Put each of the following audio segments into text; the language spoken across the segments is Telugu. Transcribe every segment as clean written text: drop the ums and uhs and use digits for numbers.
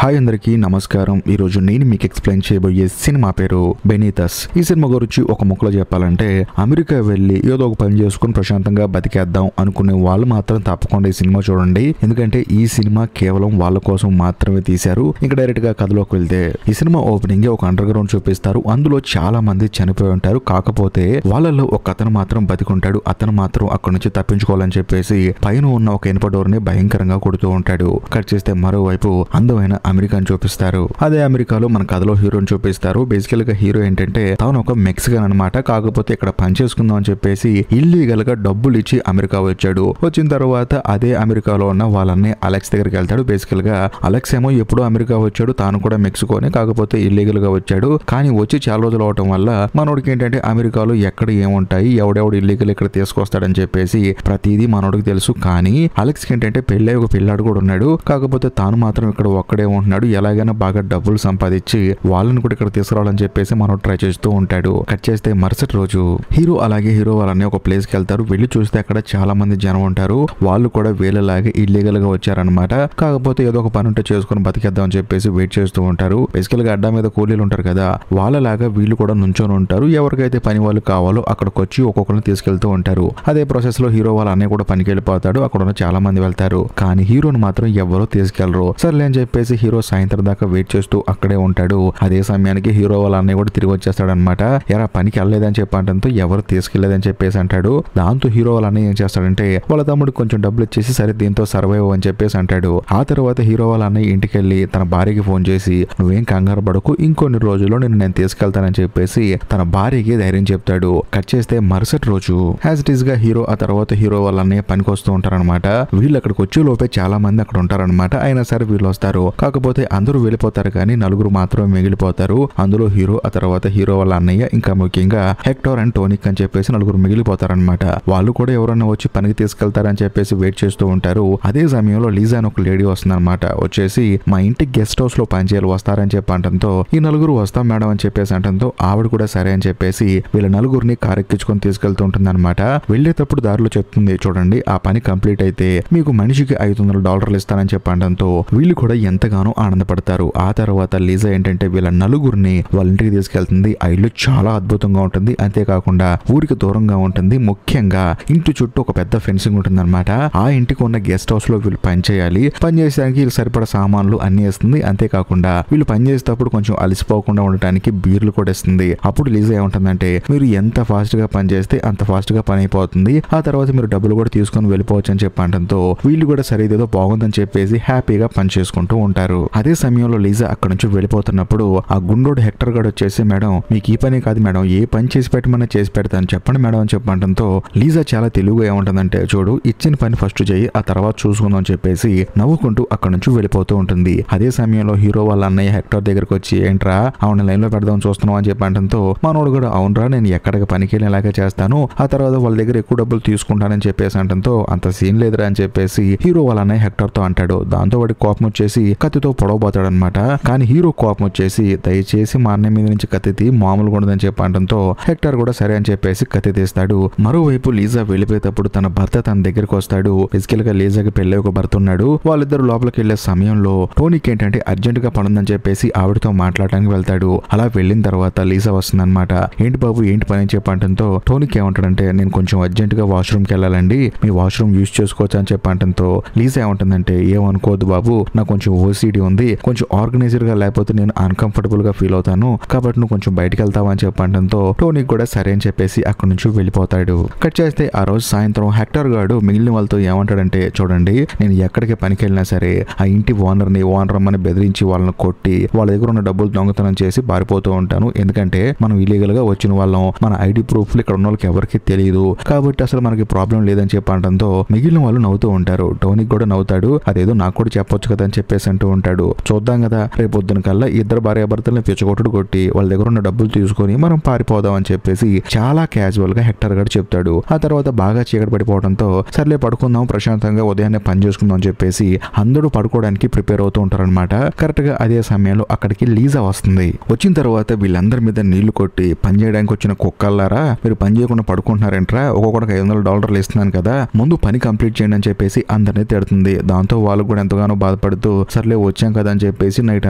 హాయ్ అందరికీ నమస్కారం. ఈ రోజు నేను మీకు ఎక్స్ప్లెయిన్ చేయబోయే సినిమా పేరు బెనీతస్. ఈ సినిమా గురించి ఒక ముక్కలో చెప్పాలంటే, అమెరికా వెళ్ళి ఏదో ఒక పని చేసుకుని ప్రశాంతంగా బతికేద్దాం అనుకునే వాళ్ళు మాత్రం తప్పకుండా ఈ సినిమా చూడండి. ఎందుకంటే ఈ సినిమా కేవలం వాళ్ళ కోసం మాత్రమే తీశారు. ఇంకా డైరెక్ట్ గా కథలోకి వెళ్తే, ఈ సినిమా ఓపెనింగ్ ఒక అండర్ గ్రౌండ్ చూపిస్తారు. అందులో చాలా మంది చనిపోయి ఉంటారు. కాకపోతే వాళ్ళలో ఒక అతను మాత్రం బతికుంటాడు. అతను మాత్రం అక్కడ నుంచి తప్పించుకోవాలని చెప్పేసి పైన ఉన్న ఒక ఇనుప డోర్ ని భయంకరంగా కొడుతూ ఉంటాడు. కట్ చేస్తే మరోవైపు అందమైన అమెరికాని చూపిస్తారు. అదే అమెరికాలో మన కథలో హీరోని చూపిస్తారు. బేసికల్ గా హీరో ఏంటంటే తాను ఒక మెక్సికన్ అనమాట. కాకపోతే ఇక్కడ పని చేసుకుందాం అని చెప్పేసి ఇల్లీగల్ గా డబ్బులు ఇచ్చి అమెరికా వచ్చాడు. వచ్చిన తర్వాత అదే అమెరికాలో ఉన్న వాళ్ళని అలెక్స్ దగ్గరికి వెళ్తాడు. బేసికల్ గా అలెక్స్ ఏమో ఎప్పుడో అమెరికా వచ్చాడు, తాను కూడా మెక్సికోనే, కాకపోతే ఇల్లీగల్ గా వచ్చాడు. కానీ వచ్చి చాలా రోజులు అవటం వల్ల మనోడికి ఏంటంటే అమెరికాలో ఎక్కడ ఏముంటాయి, ఎవడెవడు ఇల్లీగల్ ఇక్కడ తీసుకొస్తాడని చెప్పేసి ప్రతిదీ మనోడికి తెలుసు. కానీ అలెక్స్ కి ఏంటంటే పెళ్ళై ఒక పిల్లాడు కూడా ఉన్నాడు. కాకపోతే తాను మాత్రం ఇక్కడ ఒక్కడే ఉంటున్నాడు. ఎలాగైనా బాగా డబ్బులు సంపాదించి వాళ్ళని కూడా ఇక్కడ తీసుకురావాలని చెప్పేసి మనం ట్రై చేస్తూ ఉంటాడు. కట్ చేస్తే మరుసటి రోజు హీరో అలాగే హీరో వాళ్ళని ఒక ప్లేస్ కి వెళ్తారు. వెళ్ళి చూస్తే అక్కడ చాలా మంది జనం ఉంటారు. వాళ్ళు కూడా వీళ్ళలాగే ఇల్లీగల్ గా వచ్చారనమాట. కాకపోతే ఏదో ఒక పని ఉంటే చేసుకుని బతికేద్దాం అని చెప్పేసి వెయిట్ చేస్తూ ఉంటారు. బేసికల్ గా అడ్డా మీద కూలీలు ఉంటారు కదా, వాళ్ళలాగా వీళ్ళు కూడా నుంచొని ఉంటారు. ఎవరికైతే పని వాళ్ళు కావాలో అక్కడికి వచ్చి ఒక్కొక్కరిని తీసుకెళ్తూ ఉంటారు. అదే ప్రాసెస్ లో హీరో వాళ్ళ అన్నయ్య కూడా పనికి వెళ్ళిపోతాడు. అక్కడ ఉన్న చాలా మంది వెళ్తారు. కానీ హీరోని మాత్రం ఎవరో తీసుకెళ్లరు. సర్లే అని చెప్పేసి హీరో సాయంత్రం దాకా వెయిట్ చేస్తూ అక్కడే ఉంటాడు. అదే సమయానికి హీరో వాళ్ళ అన్నయ్య కూడా తిరిగి వచ్చేస్తాడు అనమాట. ఎరా పనికి వెళ్ళలేదని చెప్పడంతో ఎవరు తీసుకెళ్లేదని చెప్పేసి అంటాడు. దాంతో హీరో వాళ్ళ అన్నయ్య ఏం చేస్తాడంటే వాళ్ళ తమ్ముడికి కొంచెం డబ్బులు ఇచ్చేసి సరే దీంతో సర్వైవ్ అని చెప్పేసి అంటాడు. ఆ తర్వాత హీరో వాళ్ళ అన్నయ్య ఇంటికి వెళ్ళి తన భార్యకి ఫోన్ చేసి నువ్వేం కంగారు పడకు, ఇంకొన్ని రోజుల్లో నేను తీసుకెళ్తానని చెప్పేసి తన భార్యకి ధైర్యం చెప్తాడు. కట్ చేస్తే మరుసటి రోజు యాజ్ ఇట్ ఈస్ గా హీరో ఆ తర్వాత హీరో వాళ్ళ అన్నయ్య పనికి వస్తూ ఉంటారనమాట. వీళ్ళు అక్కడికి వచ్చే లోపే చాలా మంది అక్కడ ఉంటారనమాట. అయినా సరే వీళ్ళు వస్తారు. కాకపోతే అందరూ వెళ్ళిపోతారు కానీ నలుగురు మాత్రమే మిగిలిపోతారు. అందులో హీరో ఆ తర్వాత హీరో వాళ్ళ అన్నయ్య ఇంకా ముఖ్యంగా హెక్టర్ అండ్ టోనిక్ అని చెప్పేసి నలుగురు మిగిలిపోతారనమాట. వాళ్ళు కూడా ఎవరన్నా వచ్చి పనికి తీసుకెళ్తారని చెప్పేసి వెయిట్ చేస్తూ ఉంటారు. అదే సమయంలో లీజా అని ఒక లేడీ వస్తుందన్నమాట. వచ్చేసి మా ఇంటి గెస్ట్ హౌస్ లో పనిచేయాలి వస్తారని చెప్పి అంటంతో ఈ నలుగురు వస్తాం మేడం అని చెప్పేసి అంటంతో ఆవిడ కూడా సరే అని చెప్పేసి వీళ్ళ నలుగురిని కారెక్కించుకొని తీసుకెళ్తూ ఉంటుంది అనమాట. వెళ్లేటప్పుడు దారిలో చెప్తుంది, చూడండి ఆ పని కంప్లీట్ అయితే మీకు మనిషికి $500 ఇస్తానని చెప్పి అంటంతో వీళ్ళు కూడా ఎంతగానో ఆనందపడతారు. ఆ తర్వాత లీజా ఏంటంటే వీళ్ళ నలుగురిని వాళ్ళ ఇంటికి తీసుకెళ్తుంది. ఆ ఇల్లు చాలా అద్భుతంగా ఉంటుంది. అంతేకాకుండా ఊరికి దూరంగా ఉంటుంది. ముఖ్యంగా ఇంటి చుట్టూ ఒక పెద్ద ఫెన్సింగ్ ఉంటుంది అనమాట. ఆ ఇంటికి ఉన్న గెస్ట్ హౌస్ లో వీళ్ళు పని చేయాలి. పని చేసేదానికి వీళ్ళు సరిపడా సామాన్లు అన్ని ఇస్తుంది. అంతేకాకుండా వీళ్ళు పని చేసేటప్పుడు కొంచెం అలసిపోకుండా ఉండటానికి బీర్లు కూడా ఇస్తుంది. అప్పుడు లీజా ఏముంటుందంటే మీరు ఎంత ఫాస్ట్ గా పని చేస్తే అంత ఫాస్ట్ గా పని అయిపోతుంది. ఆ తర్వాత మీరు డబ్బులు కూడా తీసుకొని వెళ్ళిపోవచ్చు అని చెప్పడంతో వీళ్ళు కూడా సరే ఇదేదో బాగుందని చెప్పేసి హ్యాపీగా పని చేసుకుంటూ ఉంటారు. అదే సమయంలో లీజా అక్కడ నుంచి వెళ్ళిపోతున్నప్పుడు ఆ గుండోడు హెక్టర్ గాడు వచ్చేసి మేడం మీకు ఈ పని కాదు మేడం, ఏ పని చేసి పెట్టమన్నా చేసి పెడతాను చెప్పండి మేడం అని చెప్పడంతో లీజా చాలా తెలుగుగా ఏముంటుందంటే చూడు ఇచ్చిన పని ఫస్ట్ చేయి ఆ తర్వాత చూసుకుందాం అని చెప్పేసి నవ్వుకుంటూ అక్కడ నుంచి వెళ్ళిపోతూ ఉంటుంది. అదే సమయంలో హీరో వాళ్ళ అన్నయ్య హెక్టర్ దగ్గరకు వచ్చి ఏంట్రా అవును లైన్ లో పెడదాం చూస్తున్నాం అని చెప్పడంతో మనోడు కూడా అవునరా నేను ఎక్కడికి పనికి వెళ్ళేలాగా చేస్తాను, ఆ తర్వాత వాళ్ళ దగ్గర ఎక్కువ డబ్బులు తీసుకుంటానని చెప్పేసి అంటంతో అంత సీన్ లేదురా అని చెప్పేసి హీరో వాళ్ళ అన్నయ్య హెక్టర్ తో అంటాడు. దాంతో వాడి కోపం వచ్చేసి కత్తితో పొడవబోతాడు అనమాట. కానీ హీరో కోపం వచ్చేసి దయచేసి మా అన్నయ్య మీద నుంచి కత్తి మామూలుగా ఉండదని చెప్పడంతో హెక్టర్ కూడా సరే అని చెప్పేసి కత్తి తీస్తాడు. మరోవైపు లీజా వెళ్ళిపోయేటప్పుడు తన భర్త తన దగ్గరికి వస్తాడు. ఫిజికల్ గా లీజాకి పెళ్ళి ఒక భర్త ఉన్నాడు. వాళ్ళిద్దరు లోపలికి వెళ్లే సమయంలో టోనిక్ ఏంటంటే అర్జెంట్ గా పనుందని చెప్పేసి ఆవిడతో మాట్లాడడానికి వెళ్తాడు. అలా వెళ్ళిన తర్వాత లీజా వస్తుంది అనమాట. ఏంటి బాబు ఏంటి పని అని చెప్పడంతో టోనిక్ ఏమంటాడంటే నేను కొంచెం అర్జెంట్ గా వాష్రూమ్ కి వెళ్ళాలండి, మీ వాష్రూమ్ యూజ్ చేసుకోవచ్చు అని చెప్పడంతో లీజా ఏమంటుందంటే ఏమనుకోవద్దు బాబు నాకు కొంచెం ఓసిడి ఉంది, కొంచెం ఆర్గనైజర్ గా లేకపోతే నేను అన్కంఫర్టబుల్ గా ఫీల్ అవుతాను కాబట్టి నువ్వు కొంచెం బయటకు వెళ్తావా అని చెప్పడంతో టోనిక్ కూడా సరే అని చెప్పేసి అక్కడ నుంచి వెళ్ళిపోతాడు. కట్ చేస్తే ఆ రోజు సాయంత్రం హెక్టర్ గాడు మిగిలిన వాళ్ళతో ఏమంటాడంటే చూడండి నేను ఎక్కడికి పనికి వెళ్ళినా సరే ఆ ఇంటి ఓనర్ అమ్మని బెదిరించి వాళ్ళని కొట్టి వాళ్ళ దగ్గర ఉన్న డబ్బులు దొంగతనం చేసి పారిపోతూ ఉంటాను. ఎందుకంటే మనం ఇల్లీగల్ గా వచ్చిన వాళ్ళం, మన ఐడి ప్రూఫ్లు ఇక్కడ ఉన్న వాళ్ళకి ఎవరికి తెలియదు కాబట్టి అసలు మనకి ప్రాబ్లం లేదని చెప్పడంతో మిగిలిన వాళ్ళు నవ్వుతూ ఉంటారు. టోనిక్ కూడా నవ్వుతాడు. అదేదో నాకు కూడా చెప్పొచ్చు కదా అని చెప్పేసి అంటూ ఉంటాడు. చూద్దాం కదా రేపు పొద్దున కల్లా ఇద్దరు భార్యాభర్తలను పిచ్చగొట్టుడు కొట్టి వాళ్ళ దగ్గర ఉన్న డబ్బులు తీసుకొని మనం పారిపోదాం అని చెప్పేసి చాలా క్యాజువల్ గా హెక్టర్ గారు చెప్తాడు. ఆ తర్వాత బాగా చీకటి పడిపోవడంతో సర్లే పడుకుందాం ప్రశాంతంగా ఉదయాన్నే పని చేసుకుందాం అని చెప్పేసి అందరూ పడుకోవడానికి ప్రిపేర్ అవుతూ ఉంటారనమాట. కరెక్ట్ గా అదే సమయంలో అక్కడికి లీజా వస్తుంది. వచ్చిన తర్వాత వీళ్ళందరి మీద నీళ్లు కొట్టి పని చేయడానికి వచ్చిన కుక్కల్లారా మీరు పని చేయకుండా పడుకుంటున్నారంట్రా, ఒక్కొక్కడికి $500 ఇస్తున్నాను కదా ముందు పని కంప్లీట్ చేయండి అని చెప్పేసి అందరినీ తిడుతుంది. దాంతో వాళ్ళు కూడా ఎంతగానో బాధపడుతూ సర్లే వచ్చాం కదా అని చెప్పేసి నైట్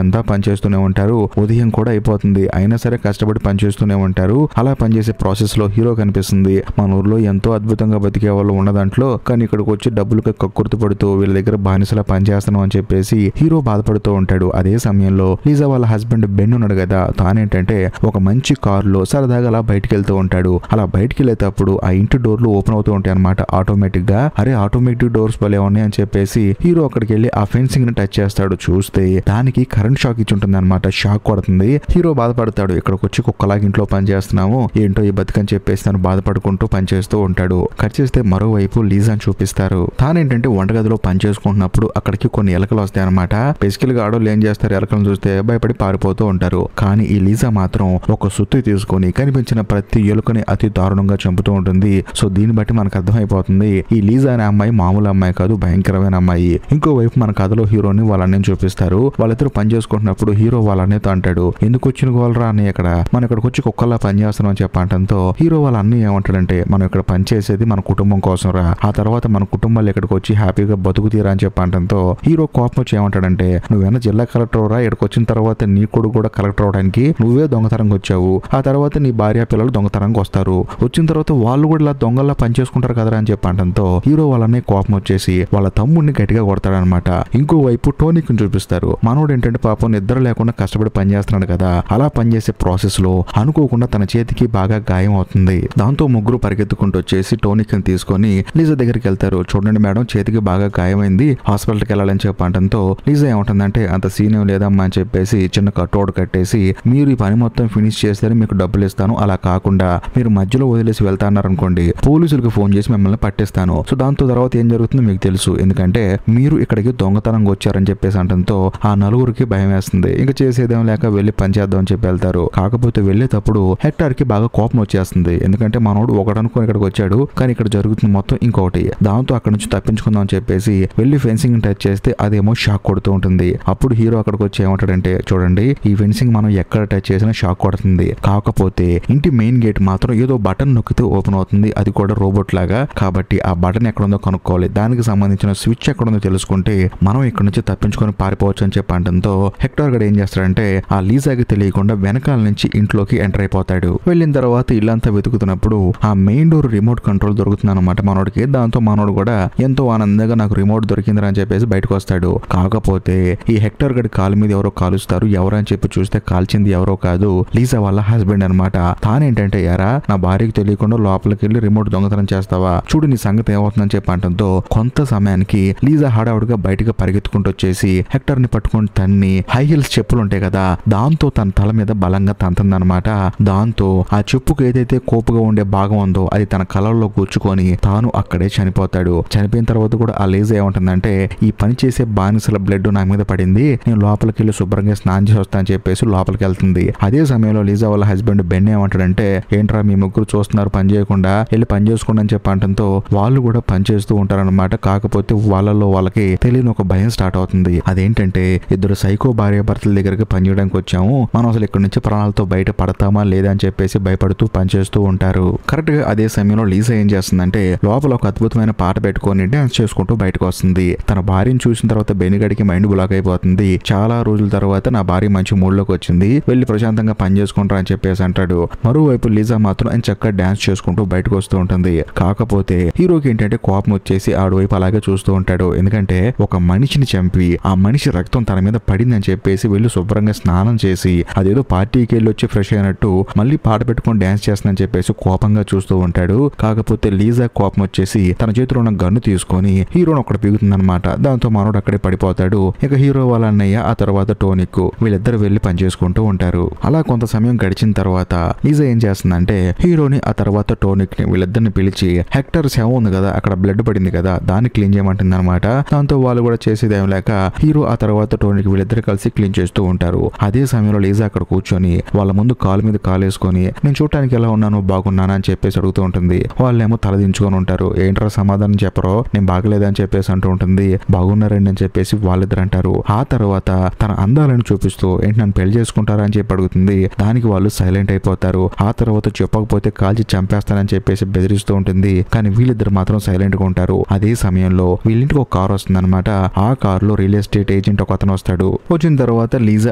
అంతా పనిచేస్తూనే ఉంటారు. ఉదయం కూడా అయిపోతుంది, అయినా సరే కష్టపడి పనిచేస్తూనే ఉంటారు. అలా పనిచేసే ప్రాసెస్ లో హీరో కనిపిస్తుంది. మన ఊర్లో ఎంతో అద్భుతంగా బతికే వాళ్ళు ఉన్న దాంట్లో కానీ ఇక్కడికి వచ్చి డబ్బులకి కక్కుర్తి పడుతూ వీళ్ళ దగ్గర బానిసలా పనిచేస్తున్నాం అని చెప్పేసి హీరో బాధపడుతూ ఉంటాడు. అదే సమయంలో లీజా వాళ్ళ హస్బెండ్ బెన్ ఉన్నాడు కదా, తానేంటంటే ఒక మంచి కారులో సరదాగా అలా బయటికి వెళ్తూ ఉంటాడు. అలా బయటికి వెళ్ళేటప్పుడు ఆ ఇంటి డోర్లు ఓపెన్ అవుతూ ఉంటాయి అనమాట ఆటోమేటిక్ గా. అరే ఆటోమేటిక్ డోర్స్ భలే ఉన్నాయి అని చెప్పేసి హీరో అక్కడికి వెళ్ళి ఆ ఫెన్సింగ్ ని టచ్ చేస్తాడు. చూస్తే దానికి కరెంట్ షాక్ ఇచ్చి ఉంటుంది అనమాట. షాక్ కొడుతుంది. హీరో బాధపడతాడు, ఇక్కడికి వచ్చి కుక్కలాగా ఇంట్లో పని చేస్తున్నాము, ఏంటో ఈ బతుకని చెప్పేసి తను బాధపడుకుంటూ పనిచేస్తూ ఉంటాడు. కట్ చేస్తే మరోవైపు లీజాని చూపిస్తారు. తానేంటంటే వంటగదిలో పని చేసుకుంటున్నప్పుడు అక్కడికి కొన్ని ఎలకలు వస్తాయి అనమాట. బేసికల్ గా ఆడోళ్ళు ఏం చేస్తారు, ఎలకలను చూస్తే భయపడి పారిపోతూ ఉంటారు. కానీ ఈ లీజా మాత్రం ఒక సుత్తి తీసుకొని కనిపించిన ప్రతి ఎలుకని అతి దారుణంగా చంపుతూ ఉంటుంది. సో దీన్ని బట్టి మనకు అర్థమైపోతుంది ఈ లీజా అనే అమ్మాయి మామూలు అమ్మాయి కాదు, భయంకరమైన అమ్మాయి. ఇంకోవైపు మన కథలో హీరోని వాళ్ళ అన్నయ్యని చూపిస్తారు. వాళ్ళిద్దరు పని చేసుకుంటున్నప్పుడు హీరో వాళ్ళ అన్నయ్యతో అంటాడు, ఎందుకు వచ్చిన గోలరా అన్నయ్య, ఇక్కడ మనం ఇక్కడికి వచ్చి కుక్కల్లా పని చేస్తున్నాం అని చెప్పంటంతో హీరో వాళ్ళ అన్నయ్య ఏమంటాడంటే, మనం ఇక్కడ పని చేసేది మన కుటుంబం కోసం రా, ఆ తర్వాత మన కుటుంబాలు ఇక్కడికి వచ్చి హ్యాపీగా బతుకుతీరా అని చెప్పంటంతో హీరో కోపం వచ్చి ఏమంటాడంటే, నువ్వేనా జిల్లా కలెక్టర్ రా, ఇక్కడికి వచ్చిన తర్వాత నీ కొడుకు కూడా కలెక్టర్ అవడానికి నువ్వే దొంగతనంగా వచ్చావు, ఆ తర్వాత నీ భార్య పిల్లలు దొంగతనంగా వస్తారు, వచ్చిన తర్వాత వాళ్ళు కూడా ఇలా దొంగల్లా పని చేసుకుంటారు కదరా అని చెప్పంటంతో హీరో వాళ్ళనే కోపం వచ్చేసి వాళ్ళ తమ్ముడిని గట్టిగా కొడతాడనమాట. ఇంకోవైపు టోనిక్ ని చూపిస్తారు. మనోడు ఏంటంటే పాపం నిద్ర లేకుండా కష్టపడి పని చేస్తున్నాడు కదా, అలా పనిచేసే ప్రాసెస్ లో అనుకోకుండా తన చేతికి బాగా గాయం అవుతుంది. దాంతో ముగ్గురు పరిగెత్తుకుంటూ వచ్చేసి టోనిక్ ని తీసుకొని లీజా దగ్గరికి వెళ్తారు. చూడండి మేడం, చేతికి బాగా గాయమైంది, హాస్పిటల్కి వెళ్ళాలని చెప్పంటంతో లీజా ఏమంటుందంటే, అంత సీన్ ఏం లేదమ్మా అని చెప్పేసి చిన్న కట్టోడు కట్టేసి, మీరు ఈ పని మొత్తం ఫినిష్ చేస్తే మీకు డబ్బులు ఇస్తాను, అలా కాకుండా మీరు మధ్యలో వదిలేసి వెళ్తాన్నారనుకోండి పోలీసులకు ఫోన్ చేసి మిమ్మల్ని పట్టేస్తాను. సో దాంతో తర్వాత ఏం జరుగుతుందో మీకు తెలుసు, ఎందుకంటే మీరు ఇక్కడికి దొంగతనంగా వచ్చారని చెప్పేసి అంటంతో ఆ నలుగురికి భయం వేస్తుంది. ఇంకా చేసేదేం లేక వెళ్ళి పని చేద్దాం అని చెప్పి వెళ్తారు. కాకపోతే వెళ్ళేటప్పుడు హెక్టార్ కి బాగా కోపం వచ్చేస్తుంది. ఎందుకంటే మనోడు ఒకడనుకొని ఇక్కడికి వచ్చాడు, కానీ ఇక్కడ జరుగుతుంది మొత్తం ఇంకొకటి. దాంతో అక్కడ నుంచి తప్పించుకుందాం అని చెప్పేసి వెళ్ళి ఫెన్సింగ్ టచ్ చేస్తే అదేమో షాక్ కొడుతూ ఉంటుంది. అప్పుడు హీరో అక్కడికి వచ్చి ఏమంటాడంటే, చూడండి ఈ ఫెన్సింగ్ మనం ఎక్కడ టచ్ చేసినా షాక్ కొడుతుంది, కాకపోతే ఇంటి మెయిన్ గేట్ మాత్రం ఏదో బటన్ నొక్కితే ఓపెన్ అవుతుంది, అది కూడా రోబోట్ లాగా. కాబట్టి ఆ బటన్ ఎక్కడుందో కనుక్కోవాలి, దానికి సంబంధించిన స్విచ్ ఎక్కడుందో తెలుసుకుంటే మనం ఇక్కడ నుంచి తప్పించుకొని పారిపోవచ్చు అని చెప్పి అంటంతో హెక్టార్ గడు ఏం చేస్తాడంటే ఆ లీజాకి తెలియకుండా వెనకాల నుంచి ఇంట్లోకి ఎంటర్ అయిపోతాడు. వెళ్ళిన తర్వాత ఇల్లంతా వెతుకుతున్నప్పుడు ఆ మెయిన్ డోర్ రిమోట్ కంట్రోల్ దొరుకుతుంది అనమాట మనోడికి. దాంతో మనోడు కూడా ఎంతో ఆనందంగా నాకు రిమోట్ దొరికిందని అని చెప్పేసి బయటకు వస్తాడు. కాకపోతే ఈ హెక్టార్ గడి కాలు మీద ఎవరో కాలుస్తారు. ఎవరని చెప్పి చూస్తే కాల్చింది ఎవరో కాదు, లీజా వాళ్ళ హస్బెండ్ అనమాట. తానేంటంటే, యారా నా భార్యకి తెలియకుండా లోపలికి వెళ్ళి రిమోట్ దొంగతనం చేస్తావా, చూడు నీ సంగతి ఏమవుతుందని చెప్పి అంటంతో కొంత సమయానికి లీజా హడావుడిగా బయటకు పరిగెత్తుకుంటూ వచ్చేసి హెక్టర్ ని పట్టుకొని తన్ని హై హీల్స్ చెప్పులు ఉంటాయి కదా, దాంతో తన తల మీద బలంగా తంతుందనమాట. దాంతో ఆ చెప్పుకు ఏదైతే కోపుగా ఉండే భాగం ఉందో అది తన కళ్ళల్లో గుచ్చుకొని తాను అక్కడే చనిపోతాడు. చనిపోయిన తర్వాత కూడా ఆ లీజా ఏమంటుందంటే, ఈ పని చేసే బానిసల బ్లడ్ నా మీద పడింది, నేను లోపలికి వెళ్ళి శుభ్రంగా స్నానం చేసి వస్తా అని చెప్పేసి లోపలికి వెళ్తుంది. అదే సమయంలో లీజా వాళ్ళ హస్బెండ్ బెన్ ఏమంటాడంటే, ఏంట్రా మీ ముగ్గురు చూస్తున్నారు పని చేయకుండా, వెళ్ళి పని చేసుకోండి అని చెప్పి అంటంతో వాళ్ళు కూడా పని చేస్తూ ఉంటారనమాట. కాకపోతే వాళ్ళలో వాళ్ళకి తెలియని ఒక భయం స్టార్ట్ అవుతుంది. అదేంటంటే, ఇద్దరు సైకో భార్య భర్తల దగ్గరికి పని చేయడానికి వచ్చాము, మనం అసలు ఇక్కడ నుంచి ప్రాణాలతో బయట పడతామా లేదా అని చెప్పేసి భయపడుతూ పనిచేస్తూ ఉంటారు. కరెక్ట్ గా అదే సమయంలో లీజా ఏం చేస్తుందంటే లోపల ఒక అద్భుతమైన పాట పెట్టుకొని డాన్స్ చేసుకుంటూ బయటకు వస్తుంది. తన భార్యను చూసిన తర్వాత బెనిగడికి మైండ్ బ్లాక్ అయిపోతుంది. చాలా రోజుల తర్వాత నా భార్య మంచి మూడ్ లోకి వచ్చింది, వెళ్ళి ప్రశాంతంగా పని చేసుకుంటారా అని చెప్పేసి అంటాడు. మరోవైపు లీజా మాత్రం ఆయన చక్కగా డాన్స్ చేసుకుంటూ బయటకు వస్తూ ఉంటుంది. కాకపోతే హీరోకి ఏంటంటే కోపం వచ్చేసి ఆడు వైపు అలాగే చూస్తూ ఉంటాడు. ఎందుకంటే ఒక మనిషిని చంపి ఆ మనిషి రక్తం తన మీద పడిందని చెప్పేసి వెళ్ళి శుభ్రంగా స్నానం చేసి అదేదో పార్టీకి వెళ్ళి వచ్చి ఫ్రెష్ అయినట్టు మళ్ళీ పాట పెట్టుకొని డాన్స్ చేస్తుందని చెప్పేసి కోపంగా చూస్తూ ఉంటాడు. కాకపోతే లీజా కోపం వచ్చేసి తన చేతిలో ఉన్న గన్ను తీసుకొని హీరోని ఒకటి పీగుతుందన్నమాట. దాంతో మనోడు అక్కడే పడిపోతాడు. ఇక హీరో వాళ్ళ అన్నయ్య ఆ తర్వాత టోనిక్ వీళ్ళిద్దరు వెళ్లి పని చేసుకుంటూ ఉంటారు. అలా కొంత సమయం గడిచిన తర్వాత లీజా ఏం చేస్తుందంటే హీరోని ఆ తర్వాత టోనిక్ ని వీళ్ళిద్దరిని పిలిచి హెక్టర్ శవం ఉంది కదా, అక్కడ బ్లడ్ పడింది కదా, దాన్ని క్లీన్ చేయమంటుంది అనమాట. దాంతో వాళ్ళు కూడా చేసేది ఏం లేక హీరో ఆ తర్వాత టోనిక్ వీళ్ళిద్దరు కలిసి క్లీన్ చేస్తూ ఉంటారు. అదే సమయంలో లీజా అక్కడ కూర్చొని వాళ్ళ ముందు కాలు మీద కాలేసుకొని నేను చూడటానికి ఎలా ఉన్నాను బాగున్నానా అని చెప్పేసి అడుగుతూ ఉంటుంది. వాళ్ళేమో తలదించుకొని ఉంటారు. ఏంట్రా సమాధానం చెప్పరో, నేను బాగలేదని చెప్పేసి అంటూ ఉంటుంది. బాగున్నారండి అని చెప్పేసి వాళ్ళిద్దరు అంటారు. ఆ తర్వాత తన అందాలను చూపిస్తూ ఏంటి నన్ను పెళ్లి చేసుకుంటారా అని చెప్పి అడుగుతుంది. దానికి వాళ్ళు సైలెంట్ అయిపోతారు. ఆ తర్వాత చెప్పకపోతే కాల్చి చంపేస్తానని చెప్పేసి బెదిరిస్తూ ఉంటుంది. కానీ వీళ్ళిద్దరు మాత్రం సైలెంట్ గా ఉంటారు. అదే సమయంలో వీళ్ళింటికి ఒక కారు వస్తుంది అనమాట. ఆ కారులో రియల్ ఎస్టేట్ స్టేట్ ఏజెంట్ ఒక అతను వస్తాడు. వచ్చిన తర్వాత లీజా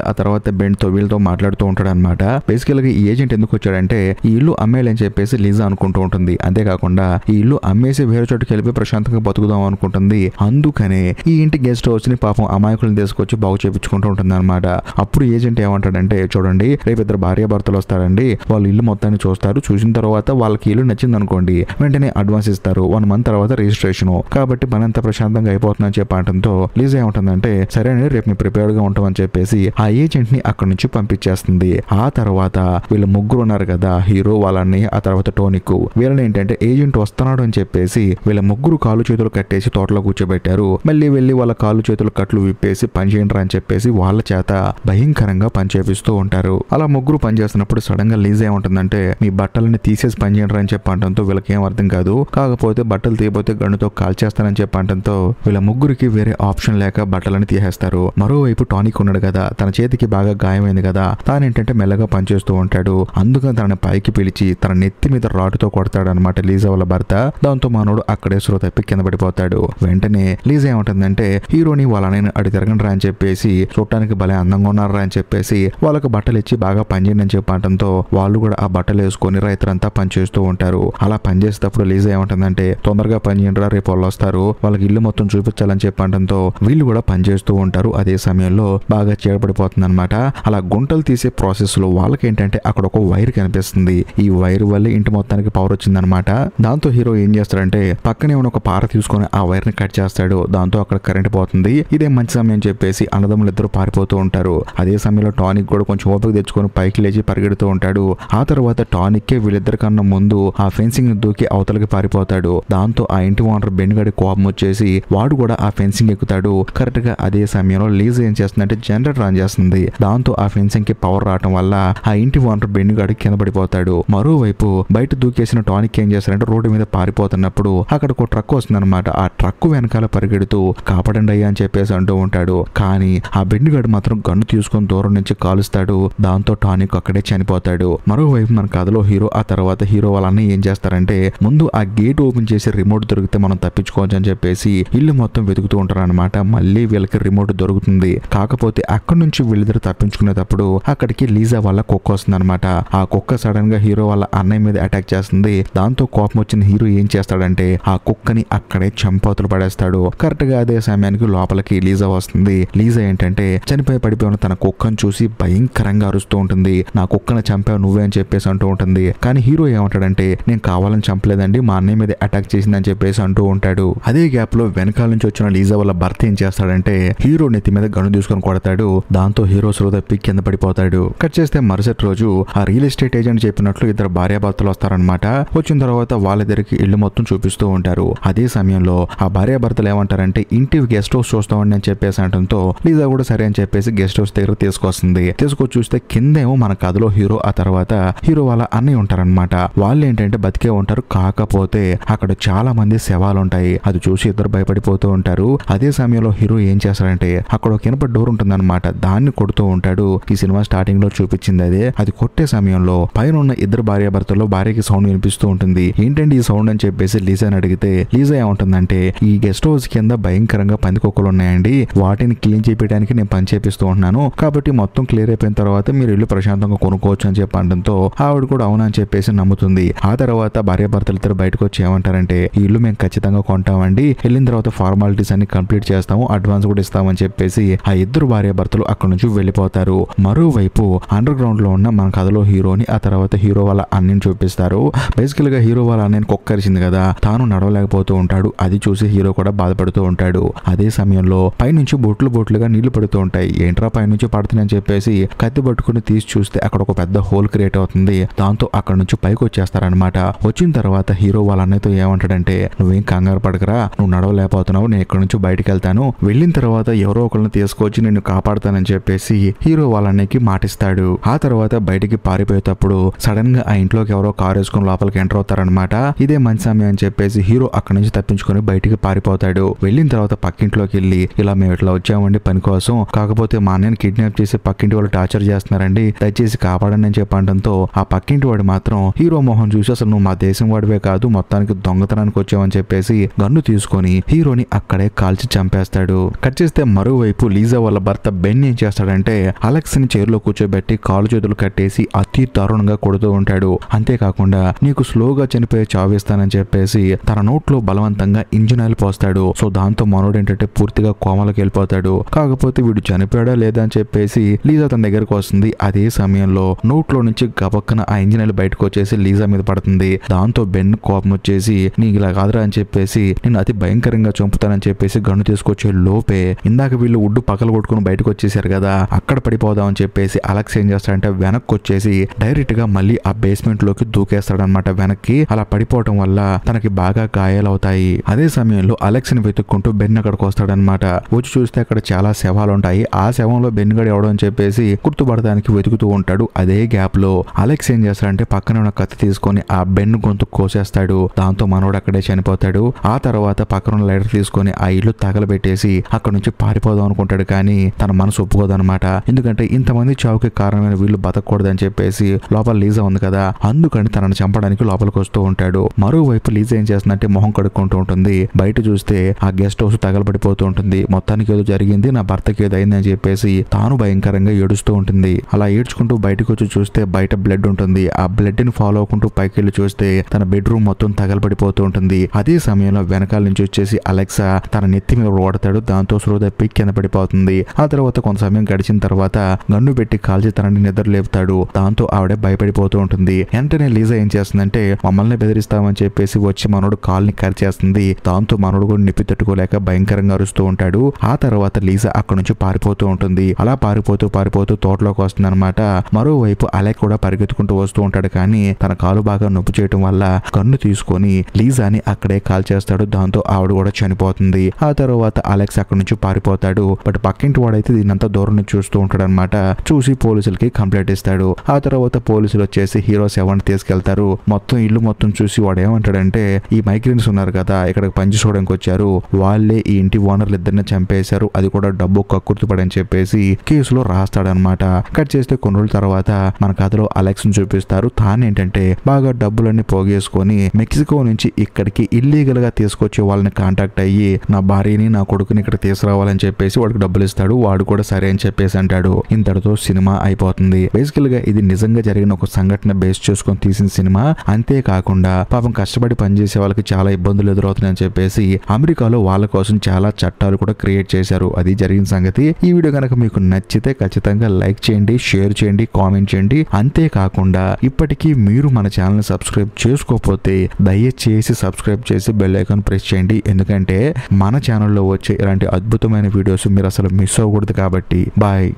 ఆ తర్వాత బెన్ తో వీళ్ళతో మాట్లాడుతూ ఉంటాడు అనమాట. బేసికల్ గా ఈ ఏజెంట్ ఎందుకు వచ్చాడంటే ఈ ఇల్లు అమ్మేయాలని చెప్పేసి లీజా అనుకుంటూ ఉంటుంది. అంతేకాకుండా ఈ ఇల్లు అమ్మేసి వేరే చోటుకి వెళ్ళి ప్రశాంతంగా బతుకుదాం అనుకుంటుంది. అందుకనే ఈ ఇంటి గెస్ట్ హౌస్ ని పాపం అమాయకులను తీసుకొచ్చి బాగు చేపించుకుంటూ ఉంటుంది అనమాట. అప్పుడు ఏజెంట్ ఏమంటాడంటే చూడండి రేపు ఇద్దరు భార్యాభర్తలు వస్తారండి, వాళ్ళు ఇల్లు మొత్తాన్ని చూస్తారు. చూసిన తర్వాత వాళ్ళకి ఇల్లు నచ్చింది అనుకోండి వెంటనే అడ్వాన్స్ ఇస్తారు. 1 month తర్వాత రిజిస్ట్రేషన్. కాబట్టి పని అంతా ప్రశాంతంగా అయిపోతుందని చెప్పడంతో లీజా ఏమంటుందంటే సరే అండి రేపు మేము ప్రిపేర్డ్ గా ఉంటామని చెప్పేసి ఆ ఏజెంట్ ని అక్కడి నుంచి పంపించేస్తుంది. ఆ తర్వాత వీళ్ళ ముగ్గురు ఉన్నారు కదా, హీరో వాళ్ళని ఆ తర్వాత టోనిక్, వీళ్ళని ఏంటంటే ఏజెంట్ వస్తున్నాడు అని చెప్పేసి వీళ్ళ ముగ్గురు కాలు చేతులు కట్టేసి తోటలో కూర్చోబెట్టారు. మళ్ళీ వెళ్ళి వాళ్ళ కాలు చేతులు కట్లు విప్పేసి పని చేయండి అని చెప్పేసి వాళ్ళ చేత భయంకరంగా పని చేపిస్తూ ఉంటారు. అలా ముగ్గురు పని చేస్తున్నప్పుడు సడన్ గా లీజా ఏమంటుందంటే మీ బట్టలని తీసేసి పని చేయండి అని చెప్పడంతో వీళ్ళకి ఏం అర్థం కాదు. కాకపోతే బట్టలు తీయబోతే గన్నుతో కాల్చేస్తానని చెప్పడంతో వీళ్ళ ముగ్గురికి వేరే ఆప్షన్ లేక బట్టలని తీసేస్తారు. మరోవైపు టానిక్ ఉన్నాడు కదా, తన చేతికి బాగా గాయమైంది కదా, తానేంటంటే మెల్లగా పనిచేస్తూ ఉంటాడు. అందుకని తనని పైకి పిలిచి తన నెత్తి మీద రాటుతో కొడతాడు అనమాట లీజా వాళ్ళ భర్త. దాంతో మనోడు అక్కడే స్రో తప్పి కింద పడిపోతాడు. వెంటనే లీజా ఏమంటుందంటే హీరోని వాళ్ళ నేను అడి తిరగండి రా అని చెప్పేసి చూడటానికి భలే అందంగా ఉన్నారా అని చెప్పేసి వాళ్ళకి బట్టలు ఇచ్చి బాగా పనిచేయండి అని చెప్పడంతో వాళ్ళు కూడా ఆ బట్టలు వేసుకొని రైతులంతా పనిచేస్తూ ఉంటారు. అలా పనిచేసేటప్పుడు లీజా ఏమంటుందంటే తొందరగా పని చేయండి రా, రేపు వాళ్ళు వస్తారు, వాళ్ళకి ఇల్లు మొత్తం చూపించాలని చెప్పడంతో వీళ్ళు కూడా పనిచేస్తూ ఉంటారు. అదే సమయంలో బాగా చీడపడిపోతుంది అనమాట. అలా గుంటలు తీసే ప్రాసెస్ లో వాళ్ళకి ఏంటంటే అక్కడ ఒక వైర్ కనిపిస్తుంది. ఈ వైర్ వల్ల ఇంటి మొత్తానికి పవర్ వచ్చిందనమాట. దాంతో హీరో ఏం చేస్తాడంటే పక్కనే ఉన్న ఒక పార తీసుకొని ఆ వైర్ ని కట్ చేస్తాడు. దాంతో అక్కడ కరెంట్ పోతుంది. ఇదే మంచి సమయం చెప్పేసి అన్నదమ్ములు ఇద్దరు పారిపోతూ ఉంటారు. అదే సమయంలో టానిక్ కూడా కొంచెం ఓపిక తెచ్చుకొని పైకి లేచి పరిగెడుతూ ఉంటాడు. ఆ తర్వాత టానిక్ కే వీళ్ళిద్దరి కన్నా ముందు ఆ ఫెన్సింగ్ ని దూకి అవతలకి పారిపోతాడు. దాంతో ఆ ఇంటి ఓనర్ బెన్ గడి కోపం వచ్చేసి వాడు కూడా ఆ ఫెన్సింగ్ ఎక్కుతాడు. కరెక్ట్ గా అదే సమయంలో లీజా ఏం చేస్తుందంటే జనరేటర్ ఆన్ చేస్తుంది. దాంతో ఆ ఫెన్సింగ్ కి పవర్ రావడం వల్ల ఆ ఇంటి ఓనర్ బెన్ గడి కింద పడిపోతాడు. మరోవైపు బయట దూకేసిన టానిక్ ఏం చేస్తారంటే రోడ్డు మీద పారిపోతున్నప్పుడు అక్కడ ఒక ట్రక్ వస్తుందన్నమాట. ఆ ట్రక్ వెనకాల పరిగెడుతూ కాపాడండి అయ్యా అని చెప్పేసి అంటూ ఉంటాడు. కానీ ఆ బెన్ గడి మాత్రం గన్ను తీసుకొని దూరం నుంచి కాలుస్తాడు. దాంతో టానిక్ అక్కడే చనిపోతాడు. మరోవైపు మన కథలో హీరో ఆ తర్వాత హీరో వాళ్ళని ఏం చేస్తారంటే ముందు ఆ గేట్ ఓపెన్ చేసి రిమోట్ దొరికితే మనం తప్పించుకోవచ్చు అని చెప్పేసి ఇల్లు మొత్తం వెతుకుతూ ఉంటారు అనమాట. మళ్ళీ వీళ్ళకి రిమోట్ దొరుకుతుంది. కాకపోతే అక్కడి నుంచి వీళ్ళిద్దరు తప్పించుకునేటప్పుడు అక్కడికి లీజా వాళ్ళ కుక్క వస్తుంది అనమాట. ఆ కుక్క సడన్ గా హీరో వాళ్ళ అన్నయ్య మీద అటాక్ చేస్తుంది. దాంతో కోపం వచ్చిన హీరో ఏం చేస్తాడంటే ఆ కుక్కని అక్కడే చంపవతలు పడేస్తాడు. కరెక్ట్ గా అదే సమయానికి లోపలికి లీజా వస్తుంది. లీజా ఏంటంటే చనిపోయి పడిపోయిన తన కుక్కను చూసి భయంకరంగా అరుస్తూ ఉంటుంది. నా కుక్కను చంపావు నువ్వే అని చెప్పేసి అంటూ ఉంటుంది. కానీ హీరో ఏమంటాడంటే నేను కావాలని చంపలేదండి, మా అన్నయ్య మీద అటాక్ చేసిందని చెప్పేసి అంటూ ఉంటాడు. అదే గ్యాప్ లో వెనకాల నుంచి వచ్చిన లీజా వాళ్ళ భర్త ఏం చేస్తాడంటే హీరో నెత్తి మీద గన్ను తీసుకొని కొడతాడు. దాంతో హీరో స్లో తప్పి కింద పడిపోతాడు. కట్ చేస్తే మరుసటి రోజు ఆ రియల్ ఎస్టేట్ ఏజెంట్ చెప్పినట్లు ఇద్దరు భార్యాభర్తలు వస్తారనమాట. వచ్చిన తర్వాత వాళ్ళిద్దరికి ఇల్లు మొత్తం చూపిస్తూ ఉంటారు. అదే సమయంలో ఆ భార్యాభర్తలు ఏమంటారంటే ఇంటి గెస్ట్ హౌస్ చూస్తామని అని చెప్పేసి అనడంతో లీజా కూడా సరే అని చెప్పేసి గెస్ట్ హౌస్ దగ్గర తీసుకొస్తుంది. తీసుకొచ్చి చూస్తే కిందేమో మన కథలో హీరో ఆ తర్వాత హీరో వాళ్ళ అన్నయ్య ఉంటారనమాట. వాళ్ళు ఏంటంటే బతికే ఉంటారు. కాకపోతే అక్కడ చాలా మంది శవాలు ఉంటాయి. అది చూసి ఇద్దరు భయపడిపోతూ ఉంటారు. అదే సమయంలో హీరో ఏం చేస్తాడంటే అక్కడ ఒక ఇనుప డోర్ ఉంటుందన్నమాట. దాన్ని కొడుతూ ఉంటాడు. ఈ సినిమా స్టార్టింగ్ లో చూపించింది అదే. అది కొట్టే సమయంలో పైన ఉన్న ఇద్దరు భార్యాభర్తల్లో భార్యకి సౌండ్ వినిపిస్తూ ఉంటుంది. ఏంటంటే ఈ సౌండ్ అని చెప్పేసి లీజాని అడిగితే లీజా ఏమంటుందంటే ఈ గెస్ట్ హౌస్ కింద భయంకరంగా పందికొక్కలు ఉన్నాయండి, వాటిని క్లీన్ చేయించడానికి నేను పని చేపిస్తూ ఉంటున్నాను, కాబట్టి మొత్తం క్లియర్ అయిపోయిన తర్వాత మీరు ఇల్లు ప్రశాంతంగా కొనుక్కోవచ్చు అని చెప్పడంతో ఆవిడ కూడా అవునా అని చెప్పేసి నమ్ముతుంది. ఆ తర్వాత భార్యాభర్తలు ఇద్దరు బయటకు వచ్చి ఏమంటారంటే ఈ ఇల్లు మేము ఖచ్చితంగా కొంటామండి, వెళ్ళిన తర్వాత ఫార్మాలిటీస్ అన్ని కంప్లీట్ చేస్తాము, అడ్వాన్స్ కూడా ఇస్తామని చెప్పేసి ఆ ఇద్దరు భార్యాభర్తలు అక్కడ నుంచి వెళ్ళిపోతారు. మరోవైపు అండర్ గ్రౌండ్ లో ఉన్న మన కథలో హీరోని ఆ తర్వాత హీరో వాళ్ళ అన్నని చూపిస్తారు. బేసికల్ గా హీరో వాళ్ళ అన్నని కుక్కరిచింది కదా, తాను నడవలేకపోతూ ఉంటాడు. అది చూసి హీరో కూడా బాధపడుతూ ఉంటాడు. అదే సమయంలో పైనుంచి బొట్లుగా నీళ్లు పడుతూ ఉంటాయి. ఏంట్రా పైనుంచి పడుతుందని చెప్పేసి కత్తి పట్టుకుని తీసి చూస్తే అక్కడ ఒక పెద్ద హోల్ క్రియేట్ అవుతుంది. దాంతో అక్కడ నుంచి పైకి వచ్చేస్తారనమాట. వచ్చిన తర్వాత హీరో వాళ్ళ అన్నయ్యతో ఏమంటాడంటే నువ్వేం కంగారు పడకరా, నువ్వు నడవలేకపోతున్నావు, నేను ఇక్కడ నుంచి బయటకు వెళ్తాను, వెళ్ళిన తర్వాత ఎవరో ఒకరిని తీసుకొచ్చి నేను కాపాడుతానని చెప్పేసి హీరో వాళ్ళ అన్నయ్యకి మాటిస్తాడు. ఆ తర్వాత బయటికి పారిపోయేటప్పుడు సడన్ గా ఆ ఇంట్లోకి ఎవరో కారు వేసుకుని లోపలికి ఎంటర్ అవుతారనమాట. ఇదే మంచి సమయం అని చెప్పేసి హీరో అక్కడ నుంచి తప్పించుకొని బయటికి పారిపోతాడు. వెళ్ళిన తర్వాత పక్కింట్లోకి వెళ్ళి ఇలా మేము ఇట్లా వచ్చామండి పని కోసం, కాకపోతే మా అన్నయ్యని కిడ్నాప్ చేసి పక్కింటి వాళ్ళు టార్చర్ చేస్తున్నారండి, దయచేసి కాపాడండి అని చెప్పడంతో ఆ పక్కింటి వాడు మాత్రం హీరో మొహం చూసి అసలు నువ్వు మా దేశం వాడివే కాదు, మొత్తానికి దొంగతనానికి వచ్చావని చెప్పేసి గన్ను తీసుకొని హీరోని అక్కడే కాల్చి చంపేస్తాడు. కట్ చేసి చేస్తే మరోవైపు లీజా వాళ్ళ భర్త బెన్ ఏం చేస్తాడంటే అలెక్స్ ని చైర్లో కూర్చోబెట్టి కాలు చేతులు కట్టేసి అతి దారుణంగా కొడుతూ ఉంటాడు. అంతేకాకుండా నీకు స్లోగా చనిపోయే చావేస్తానని చెప్పేసి తన నోట్లో బలవంతంగా ఇంజిన్ ఆయిల్ పోస్తాడు. సో దాంతో మనోడు ఏంటంటే పూర్తిగా కోమలోకి వెళ్ళిపోతాడు. కాకపోతే వీడు చనిపోయాడా లేదా అని చెప్పేసి లీజా తన దగ్గరకు వస్తుంది. అదే సమయంలో నోట్లో నుంచి గబక్కన ఆ ఇంజిన్ ఆయిల్ బయటకు వచ్చేసి లీజా మీద పడుతుంది. దాంతో బెన్ కోపం వచ్చేసి నీకు ఇలా కాదురా అని చెప్పేసి నేను అతి భయంకరంగా చంపుతానని చెప్పేసి గన్ను తీసుకొచ్చే లోపే ఇందాక వీళ్ళు ఉడ్డు పక్కలు కొట్టుకుని బయటకు వచ్చేసారు కదా, అక్కడ పడిపోదామని చెప్పేసి అలెక్స్ ఏం చేస్తాడంటే వెనక్కి వచ్చేసి డైరెక్ట్ గా మళ్ళీ ఆ బేస్మెంట్ లోకి దూకేస్తాడనమాట వెనక్కి. అలా పడిపోవటం వల్ల తనకి బాగా గాయాలవుతాయి. అదే సమయంలో అలెక్స్ ని వెతుక్కుంటూ బెన్ అక్కడికి వస్తాడనమాట. వచ్చి చూస్తే అక్కడ చాలా శవాలు ఉంటాయి. ఆ శవంలో బెన్ గడి ఎవడో అని చెప్పేసి గుర్తుపడడానికి వెతుకుతూ ఉంటాడు. అదే గ్యాప్ లో అలెక్స్ ఏం చేస్తాడంటే పక్కన ఉన్న కత్తి తీసుకొని ఆ బెన్ గొంతు కోసేస్తాడు. దాంతో మనోడు అక్కడే చనిపోతాడు. ఆ తర్వాత పక్కన లైటర్ తీసుకొని ఆ ఇల్లు తగలబెట్టేసి అక్కడ నుంచి పారిపోదాం అనుకుంటాడు. కానీ తన మనసు ఒప్పుకోదనమాట. ఎందుకంటే ఇంతమంది చావుకి కారణమైన వీళ్ళు బతకూడదని చెప్పేసి లోపల లీజా ఉంది కదా, అందుకని తనని చంపడానికి లోపలికి వస్తూ ఉంటాడు. మరోవైపు లీజా ఏం చేస్తుందంటే మొహం కడుక్కుంటూ ఉంటుంది. బయట చూస్తే ఆ గెస్ట్ హౌస్ తగలబడిపోతూ ఉంటుంది. మొత్తానికి ఏదో జరిగింది, నా భర్తకి ఏదో అయింది అని చెప్పేసి తాను భయంకరంగా ఏడుస్తూ ఉంటుంది. అలా ఏడ్చుకుంటూ బయటకు వచ్చి చూస్తే బయట బ్లడ్ ఉంటుంది. ఆ బ్లడ్ ని ఫాలో అవ్వకుంటూ పైకి వెళ్ళి చూస్తే తన బెడ్రూమ్ మొత్తం తగలబడిపోతూ ఉంటుంది. అదే సమయంలో వెనకాల నుంచి వచ్చేసి అలెక్సా తన నెత్తి మీద ఓడతాడు. దాంతో శ్రోదప్పి కింద పడిపోతుంది. ఆ తర్వాత కొంత సమయం గడిచిన తర్వాత గన్ను పెట్టి కాల్చి తనని నిద్ర లేపుతాడు. దాంతో ఆవిడ భయపడిపోతూ ఉంటుంది. వెంటనే లీజా ఏం చేస్తుందంటే మమ్మల్ని బెదిరిస్తామని చెప్పేసి వచ్చి మనోడు కాల్ని కరిచేస్తుంది. దాంతో మనోడు కూడా నిప్పి తట్టుకోలేక భయంకరంగా అరుస్తూ ఉంటాడు. ఆ తర్వాత లీజా అక్కడ నుంచి పారిపోతూ ఉంటుంది. అలా పారిపోతూ తోటలోకి వస్తుంది అనమాట. మరోవైపు అలెక్ కూడా పరిగెత్తుకుంటూ వస్తూ ఉంటాడు. కానీ తన కాలు బాగా నొప్పి చేయటం వల్ల గన్ను తీసుకొని లీజాని అక్కడే కాల్ చేస్తాడు. దాంతో ఆవిడ కూడా చనిపోతుంది. ఆ తర్వాత అలెక్స్ అక్కడ నుంచి పారిపోతాడు. బట్ పక్కింటి వాడైతే దీనంతా దూరం నుంచి చూస్తూ ఉంటాడు అనమాట. చూసి పోలీసులకి కంప్లైంట్ ఇస్తాడు. ఆ తర్వాత పోలీసులు వచ్చేసి హీరో శవాన్ని తీసుకెళ్తారు. మొత్తం ఇల్లు మొత్తం చూసి వాడు ఏమంటాడంటే ఈ మైగ్రెన్స్ ఉన్నారు కదా, ఇక్కడికి పని చేసుకోవడానికి వచ్చారు, వాళ్ళే ఈ ఇంటి ఓనర్లు ఇద్దరిని చంపేశారు, అది కూడా డబ్బు కక్కుర్తిపడని చెప్పేసి కేసులో రాస్తాడనమాట. కట్ చేస్తే కొన్ని రోజుల తర్వాత మన కథలో అలెక్స్ ని చూపిస్తారు. తానేంటంటే బాగా డబ్బులన్నీ పోగేసుకొని మెక్సికో నుంచి ఇక్కడికి ఇల్లీగల్ గా తీసుకొచ్చే వాళ్ళని కాంటాక్ట్ అయ్యి నా భార్యని నా కొడుకుని ఇక్కడ తీసుకురావాలని చెప్పేసి వాడికి డబ్బులు ఇస్తాడు. వాడు కూడా సరే అని చెప్పేసి అంటాడు. ఇంతటితో సినిమా అయిపోతుంది. బేసికల్ గా ఇది నిజంగా జరిగిన ఒక సంఘటన బేస్ చేసుకొని తీసిన సినిమా. అంతేకాకుండా పాపం కష్టపడి పనిచేసే వాళ్ళకి చాలా ఇబ్బందులు ఎదురవుతున్నాయని చెప్పేసి అమెరికాలో వాళ్ళ కోసం చాలా చట్టాలు కూడా క్రియేట్ చేశారు. అది జరిగిన సంగతి. ఈ వీడియో కనుక మీకు నచ్చితే ఖచ్చితంగా లైక్ చేయండి, షేర్ చేయండి, కామెంట్ చేయండి. అంతేకాకుండా ఇప్పటికీ మీరు మన ఛానల్ సబ్స్క్రైబ్ చేసుకోకపోతే దయచేసి సబ్స్క్రైబ్ చేసి బెల్ ఐకాన్ ప్రెస్ చేయండి. ఎందుకంటే మన ఛానల్లో వచ్చే ఇలాంటి అద్భుతమైన వీడియోస్ మీరు అసలు మిస్ అవ్వకూడదు కాబట్టి. బాయ్.